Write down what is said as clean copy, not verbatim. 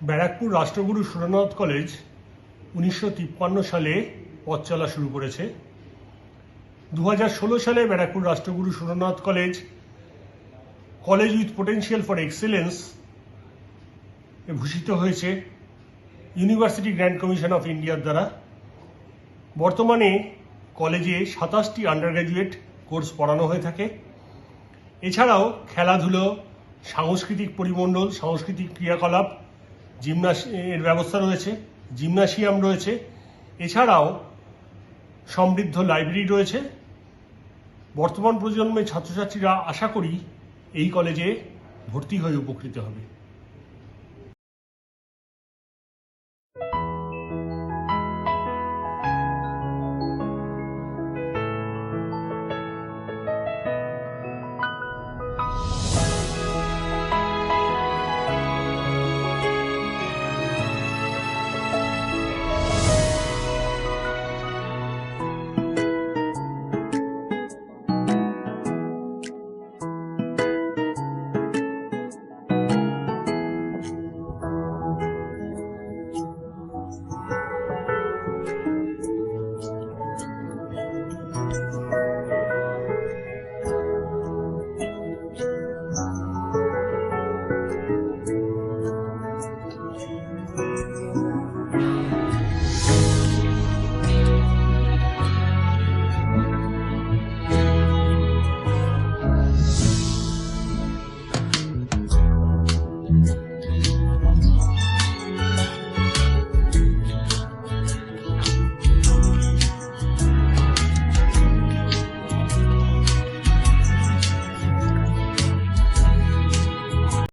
Barrackpore Rashtraguru Surendranath college 1953 সালে পথ চলা শুরু করেছে। 2016 সালে Barrackpore Rashtraguru Surendranath college college with potential for excellence ভূষিত হয়েছে ইউনিভার্সিটি গ্র্যান্ট কমিশন অফ ইন্ডিয়ার দ্বারা। বর্তমানে কলেজে 27টি আন্ডার গ্র্যাজুয়েট কোর্স পড়ানো হয়ে থাকে। এছাড়াও খেলাধুলো, সাংস্কৃতিক পরিমণ্ডল, সাংস্কৃতিক ক্রিয়াকলাপ, এর ব্যবস্থা রয়েছে, জিমনাসিয়াম রয়েছে। এছাড়াও সমৃদ্ধ লাইব্রেরি রয়েছে। বর্তমান প্রজন্মের ছাত্রছাত্রীরা আশা করি এই কলেজে ভর্তি হয়ে উপকৃত হবে।